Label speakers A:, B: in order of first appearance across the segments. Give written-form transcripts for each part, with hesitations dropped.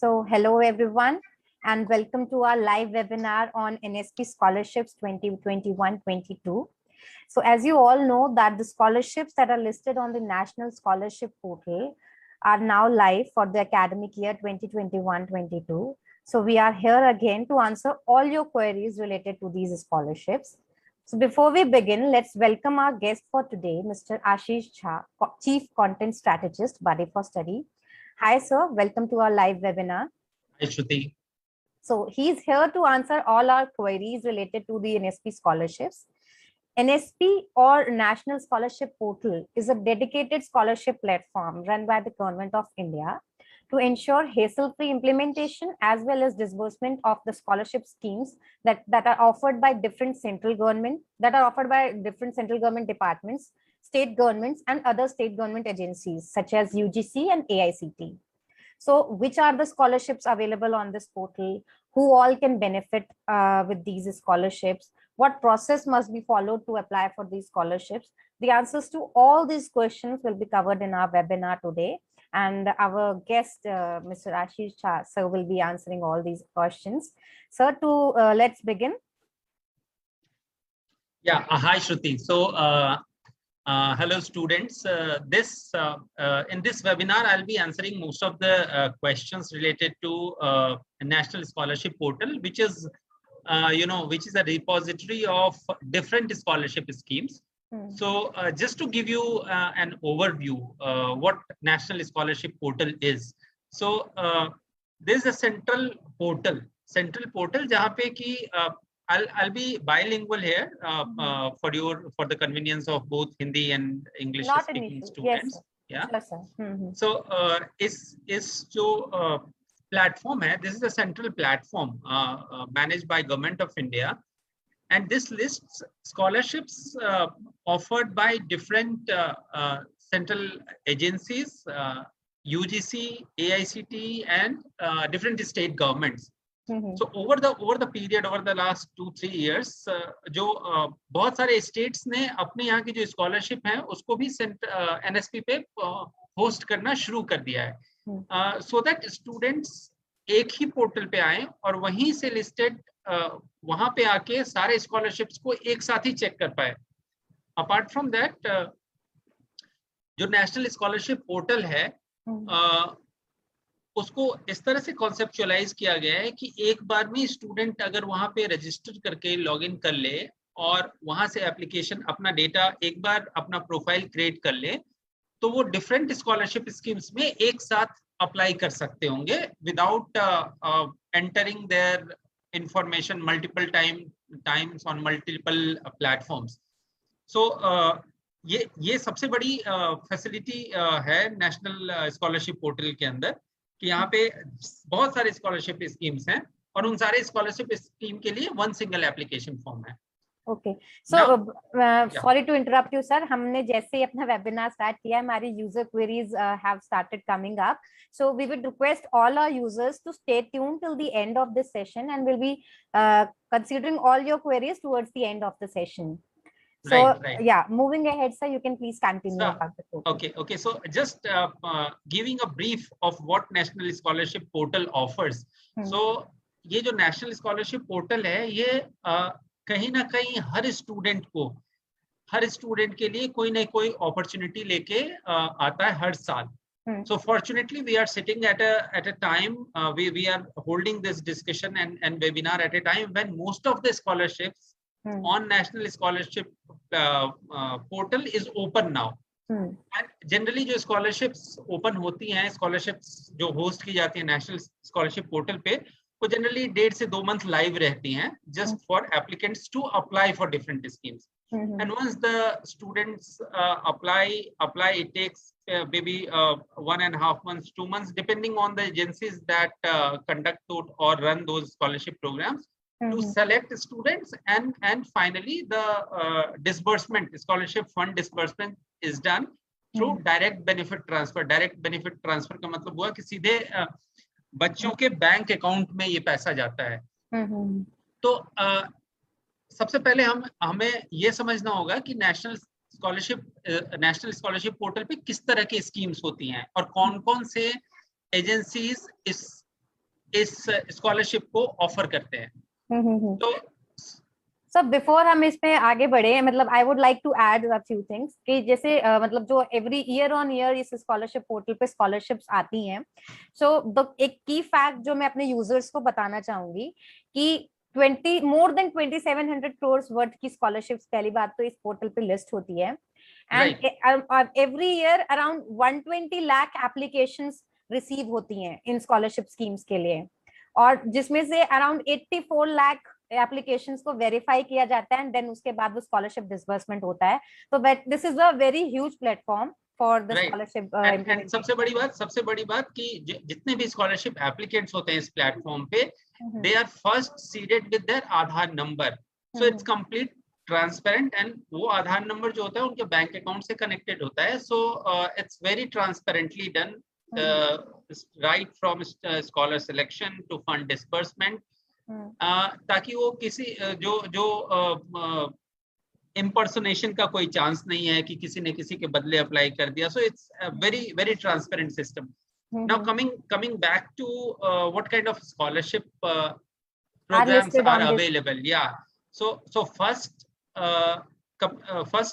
A: So hello everyone and welcome to our live webinar on NSP Scholarships 2021-22. So as you all know that the scholarships that are listed on the National Scholarship Portal are now live for the academic year 2021-22. So we are here again to answer all your queries related to these scholarships. So before we begin, let's welcome our guest for today, Mr. Ashish Jha, Chief Content Strategist, Buddy for Study. Hi, sir. Welcome to our live webinar.
B: Hi, Shruti.
A: So he's here to answer all our queries related to the NSP scholarships. NSP or National Scholarship Portal is a dedicated scholarship platform run by the Government of India to ensure hassle-free implementation as well as disbursement of the scholarship schemes that are offered by different central government departments, state governments, and other state government agencies such as UGC and AICT. So which are the scholarships available on this portal? Who all can benefit with these scholarships? What process must be followed to apply for these scholarships? The answers to all these questions will be covered in our webinar today. And our guest, Mr. Ashish Jha, sir, will be answering all these questions. Sir, let's begin.
B: Yeah, hi, Shruti. So, hello, students. In this webinar, I'll be answering most of the questions related to National Scholarship Portal, which is, which is a repository of different scholarship schemes. So just to give you an overview, what National Scholarship Portal is. So there's a central portal जहाँ पे कि I'll be bilingual here for the convenience of both Hindi and English speaking students.
A: Yes,
B: yeah.
A: Sure,
B: So इस जो platform है, this is a central platform managed by Government of India. And this lists scholarships offered by different central agencies, UGC, AICT, and different state governments. So over the period, over the last 2-3 years, जो बहुत सारे states ने अपने यहाँ की जो scholarship हैं, उसको भी NSP पे host करना शुरू कर दिया है, so that students एक ही portal पे आए और वहीं से listed वहां पे आके सारे स्कॉलरशिप्स को एक साथ ही चेक कर पाए. अपार्ट फ्रॉम दैट, जो नेशनल स्कॉलरशिप पोर्टल है उसको इस तरह से कॉन्सेप्चुअलाइज किया गया है कि एक बार में स्टूडेंट अगर वहां पे रजिस्टर करके लॉगिन कर ले और वहां से एप्लीकेशन अपना डेटा एक बार अपना प्रोफाइल क्रिएट कर ले तो वो डिफरेंट स्कॉलरशिप स्कीम्स में एक साथ अप्लाई कर सकते होंगे without entering their information multiple times on multiple platforms. So ये सबसे बड़ी फैसिलिटी है नेशनल स्कॉलरशिप पोर्टल के अंदर कि यहाँ पे बहुत सारे स्कॉलरशिप स्कीम्स हैं और उन सारे स्कॉलरशिप स्कीम के लिए वन सिंगल एप्लीकेशन फॉर्म है.
A: Okay, so sorry to interrupt you sir. हमने जैसे ही अपना वेबिनार स्टार्ट किया है हमारी user queries have started coming up, so we would request all our users to stay tuned till the end of this session and will be considering all your queries towards the end of the session. So right. Yeah, moving ahead sir, you can please continue about the portal.
B: Okay, so just giving a brief of what National Scholarship Portal offers. So ये जो national scholarship portal है ये कहीं ना कहीं हर student के लिए कोई ना कोई अपॉर्चुनिटी लेके आता है हर साल. So fortunately we are sitting at a time we are holding this discussion and webinar at a time when most of the scholarships on National Scholarship Portal is open now. And generally जो scholarships open होती हैं, scholarships जो host की जाती है National Scholarship Portal पे, वो generally 1.5 से 2 month live रहती हैं just for applicants to apply for different schemes. And once the students apply, it takes maybe 1.5 months, 2 months, depending on the agencies that conduct or run those scholarship programs to select students, and finally the disbursement, scholarship fund disbursement is done through direct benefit transfer. Direct benefit transfer का मतलब हुआ कि सीधे बच्चों के bank account में ये पैसा जाता है. तो सबसे पहले हमें ये समझना होगा कि नेशनल स्कॉलरशिप पोर्टल पे किस तरह की स्कीम्स होती हैं और कौन-कौन से एजेंसीज इस इस स्कॉलरशिप को ऑफर करते हैं। तो
A: सर बिफोर हम इसमें आगे बढ़े, मतलब I would like to add a few things कि जैसे मतलब जो एवरी ईयर ऑन ईयर इस स्कॉलरशिप पोर्टल पे स्कॉलरशिप्स आती हैं, सो एक की फैक्ट जो मैं अपने यूजर्स को बताना चाहूंगी कि more than 2700 crores वर्थ की स्कॉलरशिप्स पहली बात तो इस पोर्टल पे लिस्ट होती है, and every year around 120 lakh applications receive होती हैं इन स्कॉलरशिप स्कीम्स के लिए, और जिसमें से अराउंड 84 लाख एप्लीकेशंस को वेरीफाई किया जाता है एंड देन उसके बाद वो स्कॉलरशिप डिसबर्समेंट होता है। तो this is a very huge platform for the scholarship.
B: And सबसे बड़ी बात कि जितने भी स्कॉलरशिप एप्लीकेंट्स होते हैं इस प्लेटफॉर्म पे, they are first seeded with their Aadhaar number, so it's complete transparent, and वो आधार नंबर जो होता है उनके बैंक अकाउंट से कनेक्टेड होता है, so it's very transparently done, right from scholar selection to fund disbursement, ताकि वो किसी जो इम्पर्सोनेशन का कोई चांस नहीं है कि किसी ने किसी के बदले अप्लाई कर दिया, so it's very very transparent system. Now coming back to what kind of scholarship programs are available. Yeah, so first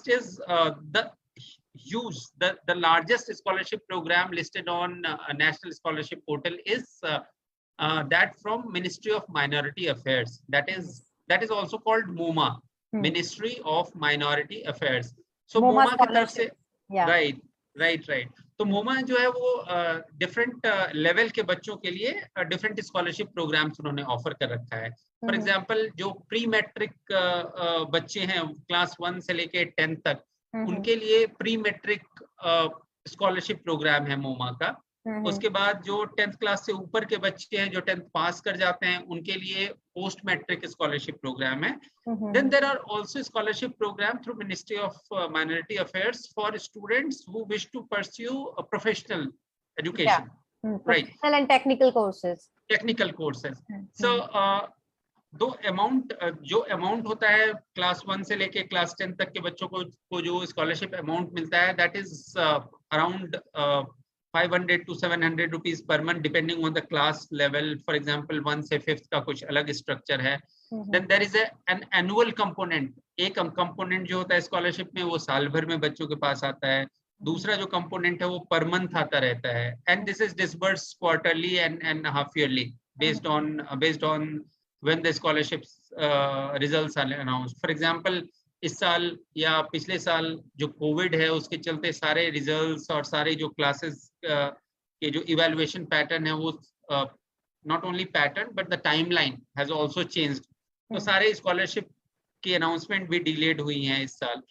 B: is the largest scholarship program listed on National Scholarship Portal is that from Ministry of Minority Affairs, that is also called MoMA, Ministry of Minority Affairs. So MoMA की तरफ से, right, तो मोमा जो है वो different level के बच्चों के लिए डिफरेंट स्कॉलरशिप प्रोग्राम्स उन्होंने ऑफर कर रखा है। फॉर एग्जांपल जो प्री मैट्रिक बच्चे हैं क्लास 1 से लेके 10 तक, उनके लिए प्री मैट्रिक स्कॉलरशिप प्रोग्राम है मोमा का। उसके बाद जो 10th क्लास से ऊपर के बच्चे हैं जो 10th पास कर जाते हैं, उनके लिए पोस्ट मैट्रिक स्कॉलरशिप प्रोग्राम है। Then there are also scholarship program through Ministry of Minority Affairs for students who wish to pursue a professional education, right?
A: Professional and technical courses.
B: Technical courses. So जो amount होता है class 1 से लेके class 10 तक के बच्चों को जो स्कॉलरशिप अमाउंट मिलता है, that is around 500 to 700 rupees per month depending on the class level. For example 1 से 5th का कुछ अलग स्ट्रक्चर है। Then there is an annual component. एक कंपोनेंट जो होता है स्कॉलरशिप में वो साल भर में बच्चों के पास आता है, दूसरा जो कंपोनेंट है वो पर मंथ आता रहता है, and this is disbursed quarterly and half yearly based on when the scholarships results are announced. For example इस साल या पिछले साल जो कोविड है उसके चलते सारे रिजल्ट्स और सारे जो क्लासेस के जो इवैल्यूएशन पैटर्न है वो not only pattern but the timeline has also changed. तो सारे स्कॉलरशिप की अनाउंसमेंट भी डिलेड हुई हैं इस साल।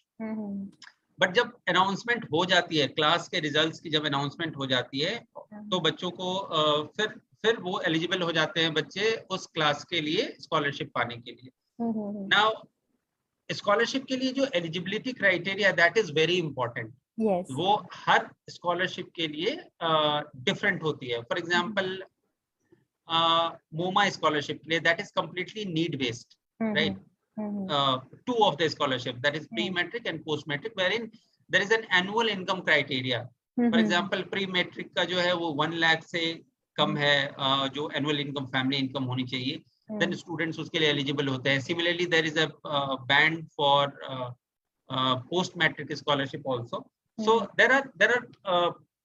B: बट जब अनाउंसमेंट हो जाती है, क्लास के रिजल्ट्स की जब अनाउंसमेंट हो जाती है, तो बच्चों को फिर वो एलिजिबल हो जाते हैं बच्चे उस क्लास के लिए स्कॉलरशिप पाने के लिए। नाउ स्कॉलरशिप के लिए जो eligibility criteria, that is very important. वो हर स्कॉलरशिप के लिए डिफरेंट होती है। फॉर एग्जांपल मोमा स्कॉलरशिप के लिए that is completely need based, right? Two of the scholarship, that is pre-matric and post-matric, wherein there is an annual income criteria. For example pre-matric का जो है वो 1 लाख से कम है जो annual income, family income होनी चाहिए, then students उसके लिए eligible होते हैं। Similarly there is a band for post-matric scholarship also. So there are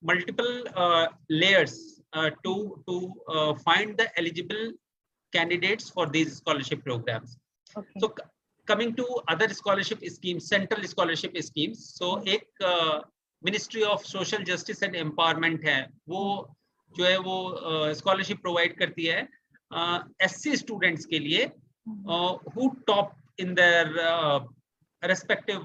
B: multiple layers to find the eligible candidates for these scholarship programs. Okay. So coming to other scholarship schemes, central scholarship schemes, so एक Ministry of Social Justice and Empowerment है, वो जो है वो scholarship provide करती है SC students के लिए who top in their respective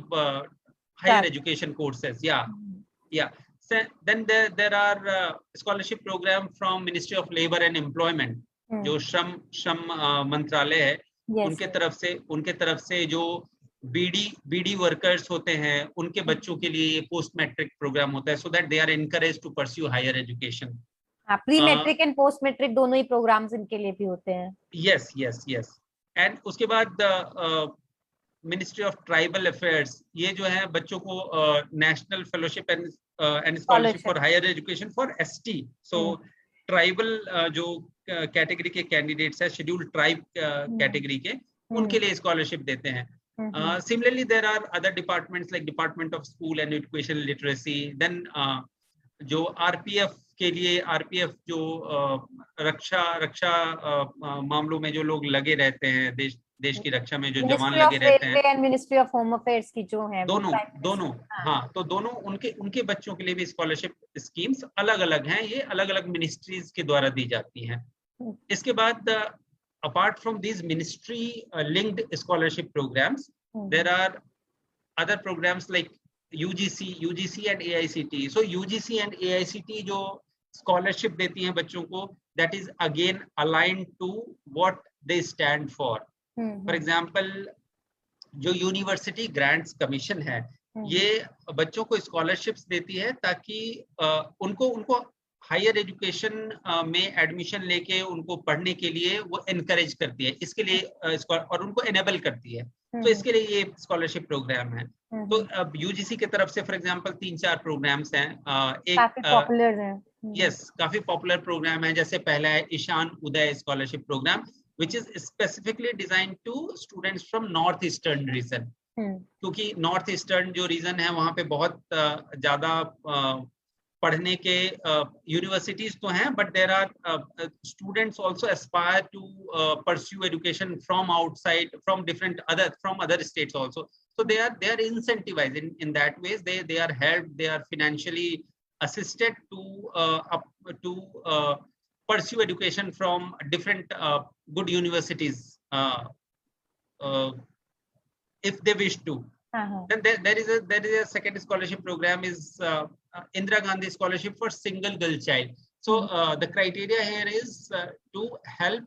B: higher education courses. Yeah. So then there are scholarship program from Ministry of Labor and Employment, जो श्रम मंत्रालय है, उनके तरफ से जो बीडी वर्कर्स होते हैं उनके बच्चों के लिए ये पोस्ट मैट्रिक प्रोग्राम होता है, so that they are encouraged to pursue higher education.
A: Pre matric and post matric दोनों ही प्रोग्राम्स इनके लिए भी होते हैं।
B: यस। एंड उसके बाद मिनिस्ट्री ऑफ ट्राइबल अफेयर्स, ये जो है बच्चों को national fellowship and scholarship for higher education for ST, so tribal जो कैटेगरी के कैंडिडेट्स है, शेड्यूल्ड ट्राइब कैटेगरी के, उनके लिए स्कॉलरशिप देते हैं. Similarly, there are other departments like Department of School and Education Literacy. Then जो आरपीएफ के लिए, आरपीएफ जो रक्षा मामलों में जो लोग लगे रहते हैं, देश की रक्षा में जो जवान लगे रहते हैं,
A: मिनिस्ट्री ऑफ होम अफेयर्स की जो है,
B: दोनों हाँ, तो दोनों उनके बच्चों के लिए भी स्कॉलरशिप स्कीम्स अलग अलग हैं. ये अलग अलग मिनिस्ट्रीज के द्वारा दी जाती हैं. इसके बाद apart from these ministry linked scholarship programs, there are other programs like UGC and AICTE. So UGC and AICTE जो scholarship देती हैं बच्चों को, that is again aligned to what they stand for. For example, जो university grants commission है, ये बच्चों को स्कॉलरशिप्स देती है ताकि उनको हायर एजुकेशन में एडमिशन लेके उनको पढ़ने के लिए वो एनकरेज करती है. इसके लिए और उनको एनेबल करती है. तो इसके लिए ये स्कॉलरशिप प्रोग्राम है. तो अब यूजीसी की तरफ से फॉर एग्जांपल 3-4 प्रोग्राम्स हैं.
A: काफी पॉपुलर है.
B: यस, काफी पॉपुलर प्रोग्राम है. जैसे पहला है Ishan Uday scholarship program, which is specifically designed to students from north eastern region. क्योंकि नॉर्थ ईस्टर्न जो रीजन है वहाँ पे बहुत ज्यादा पढ़ने के यूनिवर्सिटीज तो हैं, but there are students also aspire to pursue education from outside, from other states also. So they are incentivized in that ways. They are helped, they are financially assisted to pursue education from different good universities if they wish to. Then there is a second scholarship program is Indira Gandhi Scholarship for Single Girl Child. So the criteria here is to help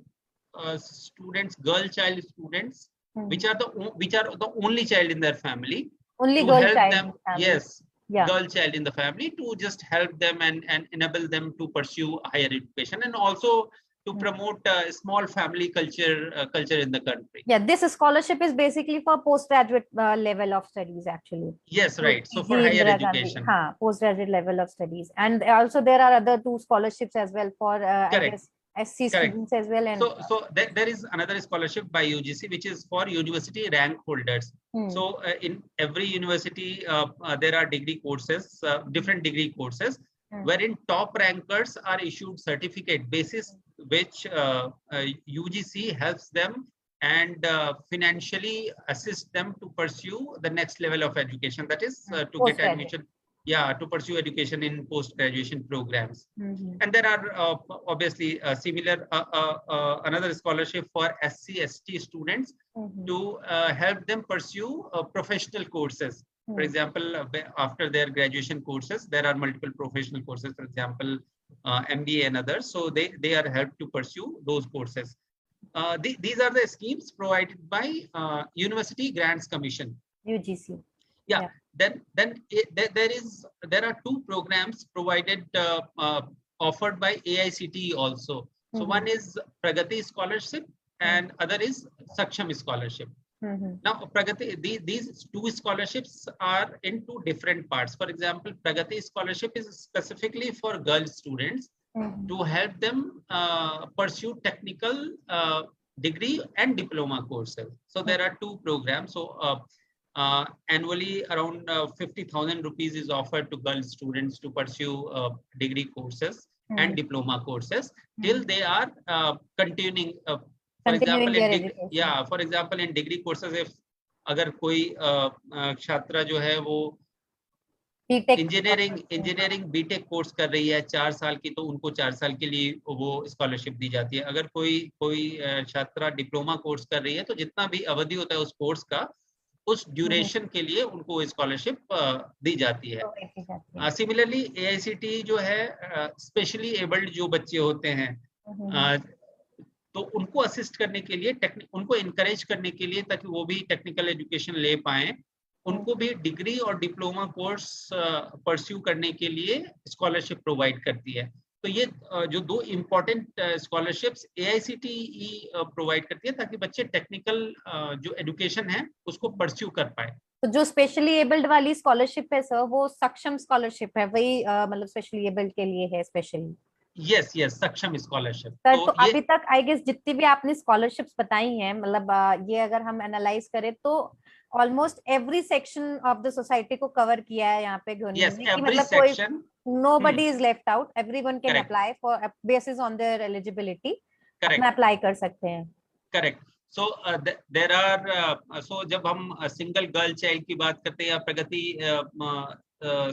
B: students, girl child students, which are the only child in their family,
A: only
B: to
A: girl
B: help
A: child
B: them,
A: family.
B: yes,
A: Yeah.
B: girl child in the family, to just help them and enable them to pursue higher education, and also to promote small family culture in the country.
A: Yeah, this scholarship is basically for postgraduate level of studies actually.
B: Yes, right. So for higher education.
A: Postgraduate level of studies. And also there are other 2 scholarships as well for I guess SC students as well. And
B: so there is another scholarship by UGC which is for university rank holders. So in every university there are degree courses, different degree courses, wherein top rankers are issued certificate basis which UGC helps them and financially assist them to pursue the next level of education, that is to get admission, to pursue education in post graduation programs. And there are obviously similar another scholarship for SC/ST students to help them pursue professional courses. For example, after their graduation courses, there are multiple professional courses, for example MBA and others, so they are helped to pursue those courses. These are the schemes provided by University Grants Commission, UGC. Then there are 2 programs provided offered by AICTE also. So one is Pragati Scholarship and other is Saksham Scholarship. Now Pragati, these 2 scholarships are in 2 different parts. For example, Pragati Scholarship is specifically for girl students to help them pursue technical degree and diploma courses. So there are 2 programs. So annually around 50,000 rupees is offered to girl students to pursue degree courses and diploma courses till they are continuing. For example, in degree courses, if अगर कोई छात्रा जो है वो engineering BTech course कर रही है 4 साल की, तो उनको 4 साल के लिए वो स्कॉलरशिप दी जाती है. अगर कोई छात्रा डिप्लोमा कोर्स कर रही है तो जितना भी अवधि होता है उस कोर्स का, उस ड्यूरेशन के लिए उनको स्कॉलरशिप दी जाती है. सिमिलरली AICTE जो है स्पेशली एबल्ड जो बच्चे होते हैं, तो उनको असिस्ट करने के लिए, उनको इनकरेज करने के लिए ताकि वो भी टेक्निकल एजुकेशन ले पाए, उनको भी डिग्री और डिप्लोमा कोर्स परस्यू करने के लिए स्कॉलरशिप प्रोवाइड करती है. तो ये जो 2 इम्पोर्टेंट स्कॉलरशिप्स AICTE प्रोवाइड करती है ताकि बच्चे टेक्निकल जो एजुकेशन है उसको परस्यू कर पाए.
A: तो जो स्पेशली एबल्ड वाली स्कॉलरशिप है सर, वो सक्षम स्कॉलरशिप है, वही मतलब स्पेशली एबल्ड के लिए है स्पेशली.
B: यस यस, सक्षम स्कॉलरशिप।
A: सर
B: तो
A: तो
B: ये
A: अभी तक आई गेस जितनी भी आपने स्कॉलरशिप्स बताई हैं, मतलब ये अगर हम एनालाइज करें तो almost every section of the society को कवर किया है यहाँ पे गवर्नमेंट
B: यस,
A: ने, कि
B: एवरी
A: मतलब कोई
B: section.
A: nobody is left out, everyone can
B: correct
A: apply for basis on their eligibility, अपना
B: करेक्ट
A: अप्लाई कर सकते हैं।
B: करेक्ट। सो देर आर, सो जब हम सिंगल गर्ल चाइल्ड की बात करते हैं या प्रगति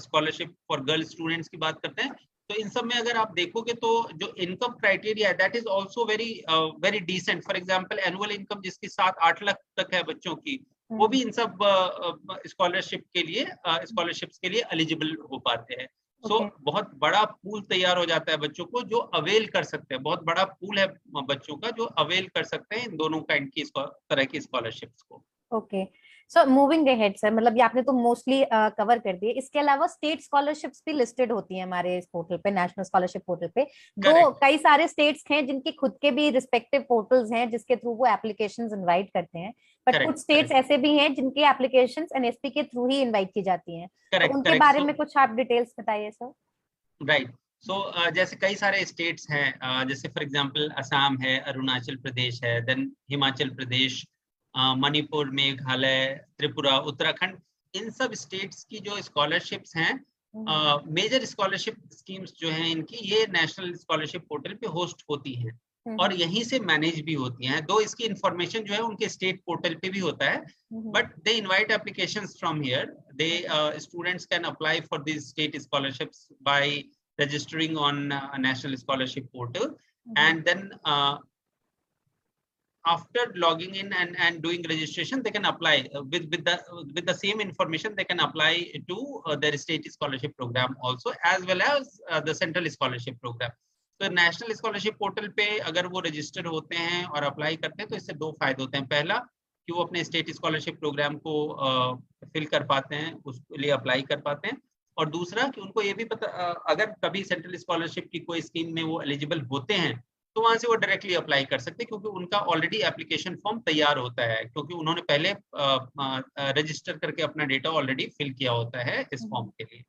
B: स्कॉलरशिप फॉर गर्ल स्टूडेंट्स की बात करते हैं, तो इन सब में अगर आप देखोगे तो जो income criteria that is also very very decent. For example annual income जिसकी 7-8 लाख तक है बच्चों की, वो भी इन सब स्कॉलरशिप के लिए स्कॉलरशिप्स के लिए एलिजिबल हो पाते हैं। सो
A: Okay.
B: बहुत बड़ा पूल तैयार हो जाता है बच्चों को जो अवेल कर सकते हैं, बहुत बड़ा पूल है बच्चों का जो अवेल कर सकते हैं इन दोनों काइंड की तरह की स्कॉलरशिप्स को।
A: Okay, so moving ahead sir, मतलब ये आपने तो मोस्टली कवर कर दिए, इसके अलावा स्टेट स्कॉलरशिप्स भी लिस्टेड होती हैं हमारे इस पोर्टल पे, नेशनल स्कॉलरशिप पोर्टल पे। दो
B: करेक्ट
A: कई सारे स्टेट्स हैं जिनके खुद के भी रिस्पेक्टिव पोर्टल्स हैं जिसके थ्रू वो एप्लीकेशंस इनवाइट करते हैं, बट कुछ
B: करेक्ट
A: स्टेट्स
B: करेक्ट
A: ऐसे भी हैं जिनकी एप्लीकेशंस एनएसपी के थ्रू ही इनवाइट की जाती हैं, तो
B: करेक्ट
A: उनके
B: करेक्ट।
A: बारे
B: सो
A: में कुछ आप डिटेल्स बताइए सर।
B: राइट, सो जैसे कई सारे स्टेट्स हैं, जैसे फॉर एग्जांपल असम है, अरुणाचल प्रदेश है, देन हिमाचल प्रदेश, मणिपुर, मेघालय, त्रिपुरा, उत्तराखंड। इन सब स्टेट्स की जो स्कॉलरशिप्स हैं, मेजर स्कॉलरशिप स्कीम्स जो हैं इनकी, ये नेशनल स्कॉलरशिप पोर्टल पे होस्ट होती हैं और यहीं से मैनेज भी होती हैं। दो इसकी इंफॉर्मेशन जो है उनके स्टेट पोर्टल पे भी होता है, but they invite applications from here. They students can apply for these state scholarships by registering on a national scholarship portal, and then after logging in and doing registration, they can apply with the same information. They can apply to their state scholarship program also, as well as the central scholarship program. तो national scholarship portal पे अगर वो register होते हैं और apply करते हैं तो इससे दो फायदे होते हैं। पहला कि वो अपने स्टेट स्कॉलरशिप प्रोग्राम को फिल कर पाते हैं, उसके लिए अप्लाई कर पाते हैं, और दूसरा कि उनको ये भी पता, अगर कभी सेंट्रल स्कॉलरशिप की कोई स्कीम में वो एलिजिबल होते हैं तो वहां से वो डायरेक्टली अप्लाई कर सकते हैं, क्योंकि उनका ऑलरेडी एप्लीकेशन फॉर्म तैयार होता है, क्योंकि उन्होंने पहले रजिस्टर करके अपना डेटा ऑलरेडी फिल किया होता है इस फॉर्म के लिए।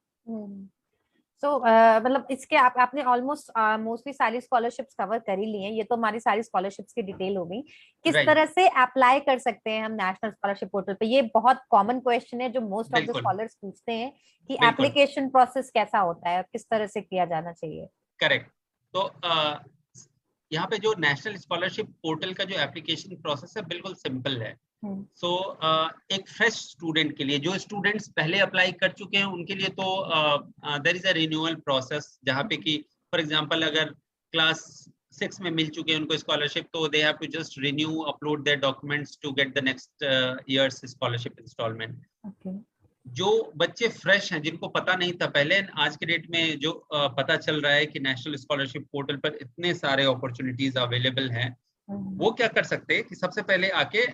A: सो मतलब इसके आपने ऑलमोस्ट मोस्टली सारी स्कॉलरशिप्स कवर कर ही ली हैं, ये तो हमारी सारी स्कॉलरशिप्स की डिटेल हो गई। किस तरह से अप्लाई कर सकते हैं हम नेशनल स्कॉलरशिप पोर्टल पे, ये बहुत कॉमन क्वेश्चन है जो मोस्ट ऑफ द स्कॉलर्स पूछते हैं कि एप्लीकेशन प्रोसेस कैसा होता है, किस तरह से किया जाना चाहिए।
B: करेक्ट, तो यहाँ पे जो नेशनल स्कॉलरशिप पोर्टल का जो एप्लीकेशन प्रोसेस है बिल्कुल सिंपल है। सो एक फ्रेश स्टूडेंट के लिए, जो स्टूडेंट्स पहले अप्लाई कर चुके हैं उनके लिए तो there is a renewal process, जहाँ पे कि फॉर एग्जांपल अगर क्लास 6 में मिल चुके हैं उनको स्कॉलरशिप, तो they have to just renew, upload their documents to get the next year's scholarship instalment. जो बच्चे फ्रेश हैं, जिनको पता नहीं था पहले, आज के डेट में जो पता चल रहा है कि नेशनल स्कॉलरशिप पोर्टल पर इतने सारे अपॉर्चुनिटीज अवेलेबल हैं, वो क्या कर सकते हैं कि सबसे पहले आके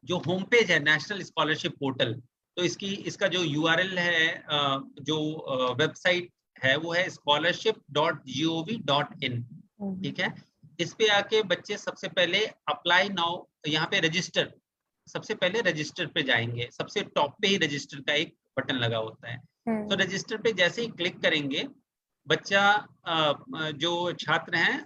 B: जो होम पेज है नेशनल स्कॉलरशिप पोर्टल, तो इसका जो यूआरएल है, जो वेबसाइट है, वो है scholarship.gov.in। ठीक है, इस पे आके बच्चे सबसे पहले अप्लाई नाउ, यहाँ पे रजिस्टर, सबसे पहले रजिस्टर पे जाएंगे, सबसे टॉप पे ही रजिस्टर का एक बटन लगा होता है। तो रजिस्टर पे जैसे ही क्लिक करेंगे, बच्चा जो छात्र हैं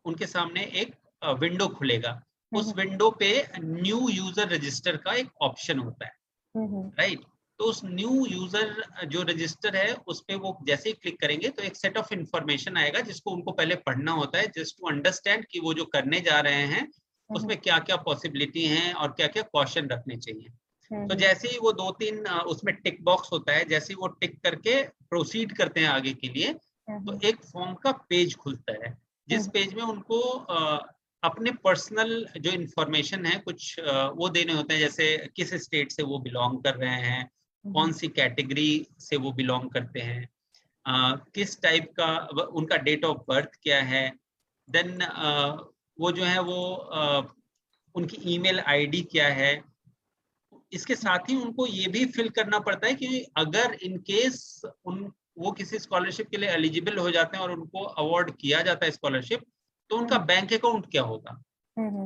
B: उनके सामने एक विंडो खुलेगा। उस विंडो पे न्यू यूजर रजिस्टर का एक ऑप्शन होता है, राइट। तो उस न्यू यूजर जो रजिस्टर है उस पे वो जैसे ही क्लिक करेंगे तो एक सेट ऑफ इंफॉर्मेशन आएगा जिसको उनको पहले पढ़ना होता है, जस्ट टू अंडरस्टैंड कि वो जो करने जा रहे हैं उसमें क्या क्या पॉसिबिलिटी हैं और क्या क्या क्वेश्चन रखने चाहिए। तो जैसे ही वो 2-3 उसमें टिक बॉक्स होता है, जैसे ही वो टिक करके प्रोसीड करते हैं आगे के लिए, तो एक फॉर्म का पेज खुलता है, जिस पेज में उनको अपने पर्सनल जो इंफॉर्मेशन है कुछ वो देने होते हैं, जैसे किस स्टेट से वो बिलोंग कर रहे हैं, कौन सी कैटेगरी से वो बिलोंग करते हैं, किस टाइप का उनका डेट ऑफ बर्थ क्या है, देन वो जो है वो उनकी ईमेल आईडी क्या है। इसके साथ ही उनको ये भी फिल करना पड़ता है कि अगर इन केस वो किसी स्कॉलरशिप के लिए एलिजिबल हो जाते हैं और उनको अवार्ड किया जाता है स्कॉलरशिप, तो उनका बैंक अकाउंट क्या होगा।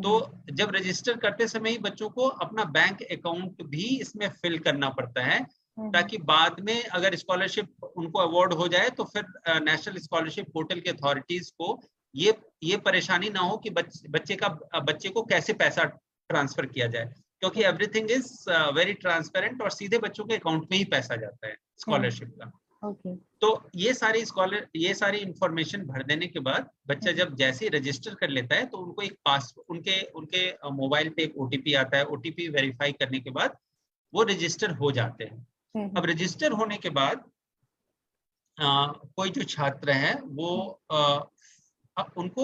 B: तो जब रजिस्टर करते समय ही बच्चों को अपना बैंक अकाउंट भी इसमें फिल करना पड़ता है, ताकि बाद में अगर स्कॉलरशिप उनको अवार्ड हो जाए तो फिर नेशनल स्कॉलरशिप पोर्टल के अथॉरिटीज को ये परेशानी ना हो कि बच्चे को कैसे पैसा ट्रांसफर किया जाए, क्योंकि एवरीथिंग इज वेरी ट्रांसपेरेंट और सीधे बच्चों के अकाउंट में ही पैसा जाता है स्कॉलरशिप का। तो ये सारी इंफॉर्मेशन भर देने के बाद बच्चा जब जैसे ही रजिस्टर कर लेता है तो उनको एक उनके मोबाइल पे एक ओटीपी आता है। ओटीपी वेरीफाई करने के बाद वो रजिस्टर हो जाते हैं। अब रजिस्टर होने के बाद कोई जो छात्र है वो उनको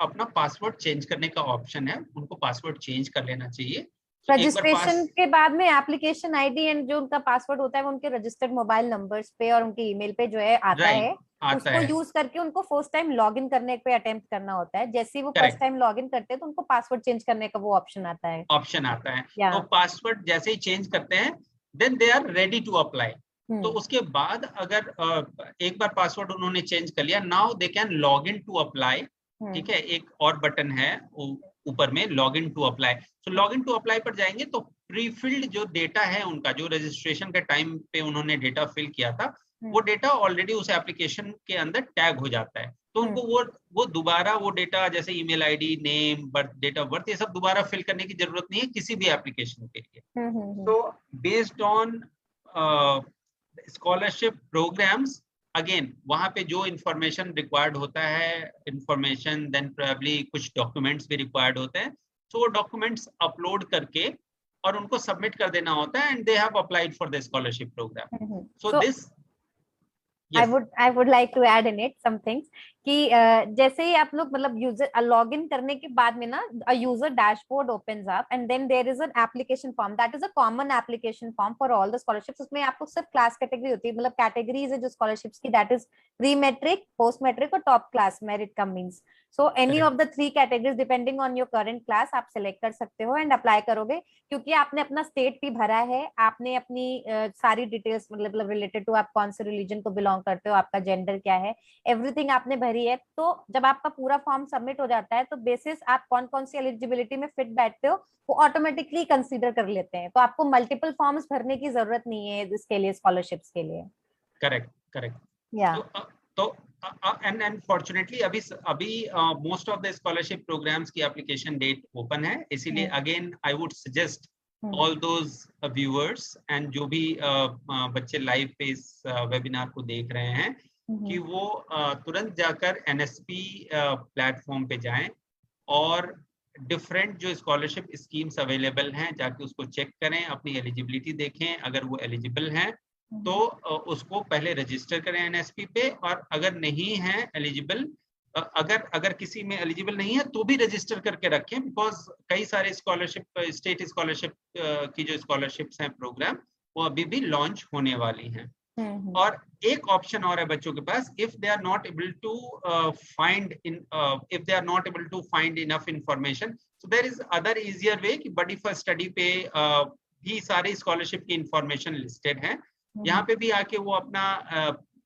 B: अपना पासवर्ड चेंज करने का ऑप्शन है, उनको पासवर्ड चेंज कर लेना चाहिए।
A: रजिस्ट्रेशन के बाद में एप्लीकेशन आईडी एंड जो उनका पासवर्ड होता है वो उनके रजिस्टर्ड मोबाइल नंबर्स पे और उनके ईमेल पे जो है आता है, उसको यूज करके उनको फर्स्ट टाइम लॉगिन करने पे अटेम्प्ट करना होता है। जैसे ही वो फर्स्ट टाइम लॉगिन करते हैं तो उनको पासवर्ड चेंज करने का वो ऑप्शन आता है।
B: तो पासवर्ड जैसे ही चेंज करते हैं then they are ready to apply. तो उसके बाद अगर एक बार पासवर्ड उन्होंने चेंज कर लिया, now they can log in to apply. ठीक है, एक और बटन है ऊपर में, लॉग इन टू अप्लाई। तो लॉग इन टू अप्लाई पर जाएंगे तो प्रीफिल्ड जो डेटा है उनका, जो रजिस्ट्रेशन के टाइम पे उन्होंने डेटा फिल किया था, वो डेटा ऑलरेडी उस एप्लीकेशन के अंदर टैग हो जाता है। तो उनको वो दोबारा वो डेटा जैसे email ID, name, birth, date of birth, ये सब दोबारा फिल करने की जरूरत नहीं है किसी भी एप्लीकेशन के लिए। तो based on scholarship programs, again वहां पे जो इंफॉर्मेशन रिक्वायर्ड होता है, इंफॉर्मेशन देन प्रोबेबली कुछ डॉक्यूमेंट्स भी रिक्वायर्ड होते हैं, तो वो डॉक्यूमेंट्स अपलोड करके और उनको सबमिट कर देना होता है and they have applied for the scholarship program. So this
A: I would like to add in it some things कि जैसे ही आप लोग मतलब यूजर लॉग इन करने के बाद में ना a user dashboard opens up and then there is an application form that is a common application form for all the scholarships। उसमें आपको सिर्फ क्लास कैटेगरी होती है, मतलब कैटेगरीज है जो स्कॉलरशिप्स की, that is pre matric, post matric और top class merit cum means. So any of the 3 categories depending on your current class आप सिलेक्ट कर सकते हो एंड अप्लाई करोगे, क्योंकि आपने अपना स्टेट भी भरा है, आपने अपनी सारी डिटेल्स मतलब रिलेटेड टू आप कौन से रिलीजन को बिलोंग करते हो, आपका जेंडर क्या है, एवरीथिंग आपने भरी है। तो जब आपका पूरा फॉर्म सबमिट हो जाता है तो बेसिस आप कौन कौन सी एलिजिबिलिटी में फिट बैठते हो वो ऑटोमेटिकली कंसीडर कर लेते हैं। तो आपको मल्टीपल फॉर्म्स भरने की जरूरत नहीं है इसके लिए, स्कॉलरशिप्स के लिए।
B: करेक्ट
A: या
B: तो and unfortunately अभी most of the scholarship programs की application date open है, इसीलिए again I would suggest all those viewers and जो भी बच्चे लाइव पे इस वेबिनार को देख रहे हैं कि वो तुरंत जाकर NSP प्लेटफॉर्म पे जाएं और डिफरेंट जो स्कॉलरशिप स्कीम्स अवेलेबल हैं जाके उसको चेक करें, अपनी एलिजिबिलिटी देखें, अगर वो एलिजिबल हैं तो उसको पहले रजिस्टर करें NSP पे, और अगर नहीं है एलिजिबल, अगर किसी में एलिजिबल नहीं है तो भी रजिस्टर करके रखें, बिकॉज कई सारे स्कॉलरशिप, स्टेट स्कॉलरशिप की जो स्कॉलरशिप्स हैं प्रोग्राम, वो अभी भी लॉन्च होने वाली हैं। और एक ऑप्शन और है बच्चों के पास, if they are not able to find enough information, so there is other easier way कि बडी फॉर स्टडी पे भी सारी स्कॉलरशिप की इंफॉर्मेशन लिस्टेड है, यहाँ पे भी आके वो अपना